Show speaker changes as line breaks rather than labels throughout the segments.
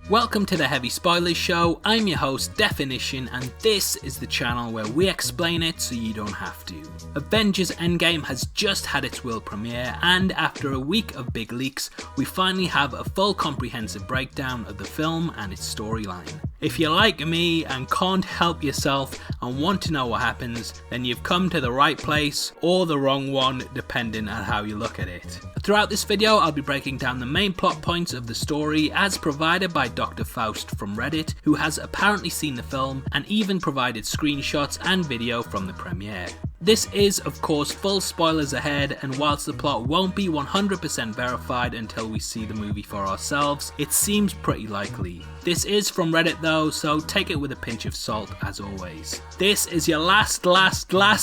Welcome to the Heavy Spoilers Show. I'm your host, Definition, and this is the channel where we explain it so you don't have to. Avengers Endgame has just had its world premiere, and after a week of big leaks, we finally have a full comprehensive breakdown of the film and its storyline. If you're like me and can't help yourself and want to know what happens, then you've come to the right place or the wrong one, depending on how you look at it. Throughout this video, I'll be breaking down the main plot points of the story as provided by Doctor Faust from Reddit, who has apparently seen the film and even provided screenshots and video from the premiere. This is, of course, full spoilers ahead, and whilst the plot won't be 100% verified until we see the movie for ourselves, it seems pretty likely. This is from Reddit though, so take it with a pinch of salt as always. This is your last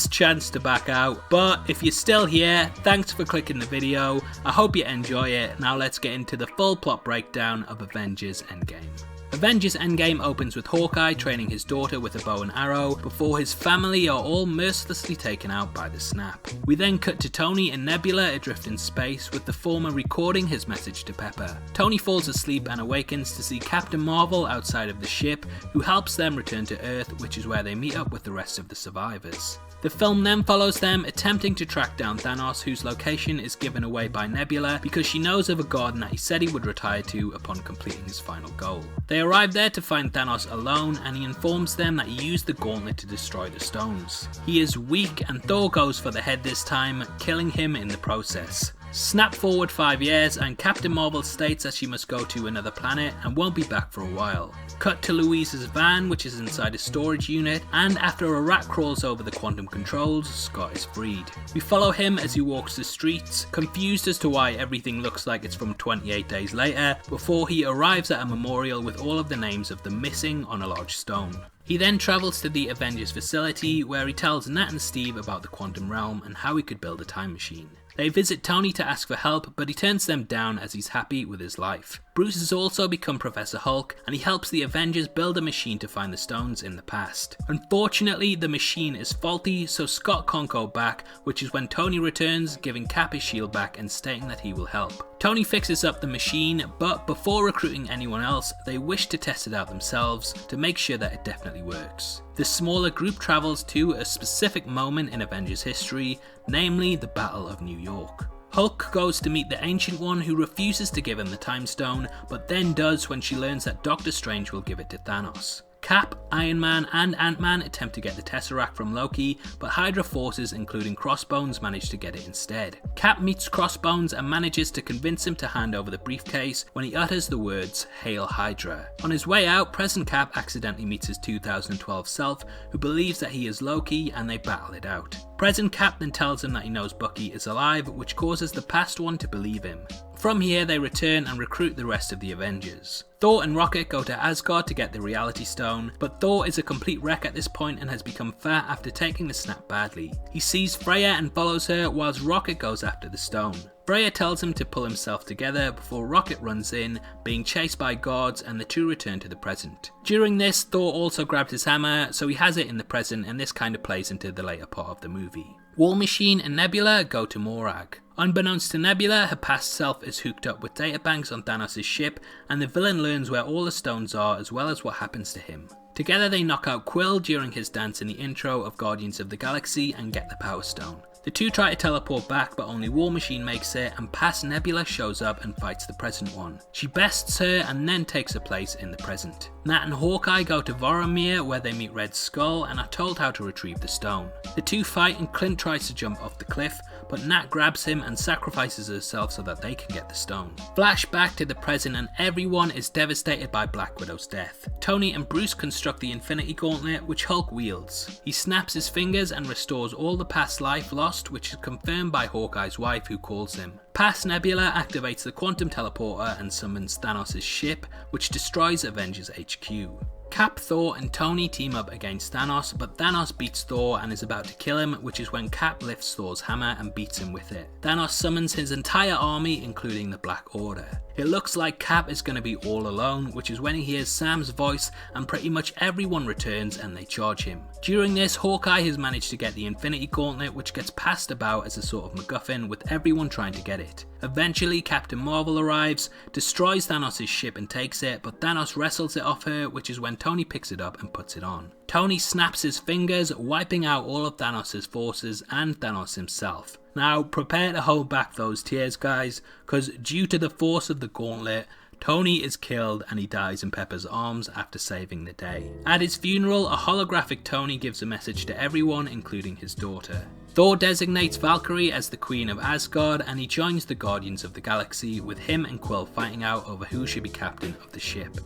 chance to back out, but if you're still here, thanks for clicking the video. I hope you enjoy it. Now let's get into the full plot breakdown of Avengers Endgame. Avengers Endgame opens with Hawkeye training his daughter with a bow and arrow before his family are all mercilessly taken out by the snap. We then cut to Tony and Nebula adrift in space, with the former recording his message to Pepper. Tony falls asleep and awakens to see Captain Marvel outside of the ship, who helps them return to Earth, which is where they meet up with the rest of the survivors. The film then follows them attempting to track down Thanos, whose location is given away by Nebula because she knows of a garden that he said he would retire to upon completing his final goal. They arrive there to find Thanos alone, and he informs them that he used the gauntlet to destroy the stones. He is weak and Thor goes for the head this time, killing him in the process. Snap forward 5 years and Captain Marvel states that she must go to another planet and won't be back for a while. Cut to Louise's van, which is inside a storage unit, and after a rat crawls over the quantum controls, Scott is freed. We follow him as he walks the streets, confused as to why everything looks like it's from 28 days later, before he arrives at a memorial with all of the names of the missing on a large stone. He then travels to the Avengers facility, where he tells Nat and Steve about the quantum realm and how he could build a time machine. They visit Tony to ask for help, but he turns them down as he's happy with his life. Bruce has also become Professor Hulk, and he helps the Avengers build a machine to find the stones in the past. Unfortunately, the machine is faulty, so Scott can't go back, which is when Tony returns, giving Cap his shield back and stating that he will help. Tony fixes up the machine, but before recruiting anyone else, they wish to test it out themselves to make sure that it definitely works. The smaller group travels to a specific moment in Avengers history, namely the Battle of New York. Hulk goes to meet the Ancient One, who refuses to give him the Time Stone, but then does when she learns that Doctor Strange will give it to Thanos. Cap, Iron Man and Ant-Man attempt to get the Tesseract from Loki, but Hydra forces including Crossbones manage to get it instead. Cap meets Crossbones and manages to convince him to hand over the briefcase when he utters the words, "Hail Hydra." On his way out, present Cap accidentally meets his 2012 self, who believes that he is Loki, and they battle it out. Present Cap then tells him that he knows Bucky is alive, which causes the past one to believe him. From here they return and recruit the rest of the Avengers. Thor and Rocket go to Asgard to get the Reality Stone, but Thor is a complete wreck at this point and has become fat after taking the snap badly. He sees Freya and follows her, whilst Rocket goes after the stone. Freya tells him to pull himself together before Rocket runs in, being chased by guards, and the two return to the present. During this, Thor also grabbed his hammer, so he has it in the present, and this kind of plays into the later part of the movie. War Machine and Nebula go to Morag. Unbeknownst to Nebula, her past self is hooked up with databanks on Thanos' ship, and the villain learns where all the stones are as well as what happens to him. Together they knock out Quill during his dance in the intro of Guardians of the Galaxy and get the Power Stone. The two try to teleport back, but only War Machine makes it, and past Nebula shows up and fights the present one. She bests her and then takes her place in the present. Nat and Hawkeye go to Voromir, where they meet Red Skull and are told how to retrieve the stone. The two fight and Clint tries to jump off the cliff, but Nat grabs him and sacrifices herself so that they can get the stone. Flashback to the present, and everyone is devastated by Black Widow's death. Tony and Bruce construct the Infinity Gauntlet, which Hulk wields. He snaps his fingers and restores all the past life lost, which is confirmed by Hawkeye's wife, who calls him. Past Nebula activates the quantum teleporter and summons Thanos' ship, which destroys Avengers HQ. Cap, Thor and Tony team up against Thanos, but Thanos beats Thor and is about to kill him, which is when Cap lifts Thor's hammer and beats him with it. Thanos summons his entire army, including the Black Order. It looks like Cap is going to be all alone, which is when he hears Sam's voice and pretty much everyone returns and they charge him. During this, Hawkeye has managed to get the Infinity Gauntlet, which gets passed about as a sort of MacGuffin with everyone trying to get it. Eventually, Captain Marvel arrives, destroys Thanos' ship and takes it, but Thanos wrestles it off her, which is when Tony picks it up and puts it on. Tony snaps his fingers, wiping out all of Thanos' forces and Thanos himself. Now, prepare to hold back those tears, guys, because due to the force of the gauntlet, Tony is killed and he dies in Pepper's arms after saving the day. At his funeral, a holographic Tony gives a message to everyone, including his daughter. Thor designates Valkyrie as the Queen of Asgard and he joins the Guardians of the Galaxy, with him and Quill fighting out over who should be captain of the ship.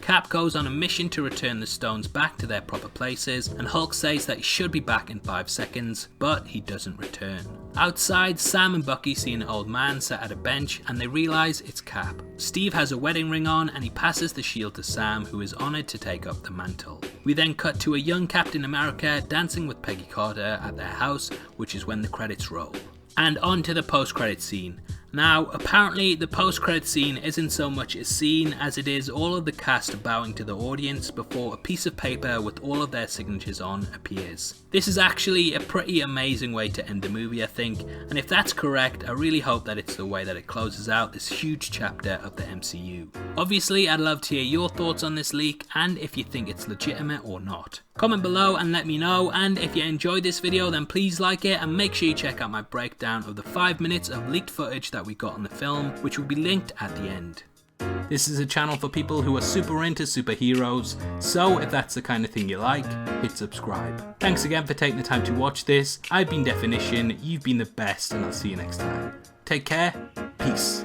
Cap goes on a mission to return the stones back to their proper places, and Hulk says that he should be back in 5 seconds, but he doesn't return. Outside, Sam and Bucky see an old man sat at a bench and they realise it's Cap. Steve has a wedding ring on and he passes the shield to Sam, who is honoured to take up the mantle. We then cut to a young Captain America dancing with Peggy Carter at their house, which is when the credits roll. And on to the post-credit scene. Now, apparently the post-credit scene isn't so much a scene as it is all of the cast bowing to the audience before a piece of paper with all of their signatures on appears. This is actually a pretty amazing way to end the movie, I think, and if that's correct, I really hope that it's the way that it closes out this huge chapter of the MCU. Obviously, I'd love to hear your thoughts on this leak and if you think it's legitimate or not. Comment below and let me know, and if you enjoyed this video then please like it and make sure you check out my breakdown of the 5 minutes of leaked footage that we got on the film, which will be linked at the end. This is a channel for people who are super into superheroes, so if that's the kind of thing you like, hit subscribe. Thanks again for taking the time to watch this. I've been Definition, you've been the best, and I'll see you next time. Take care, peace.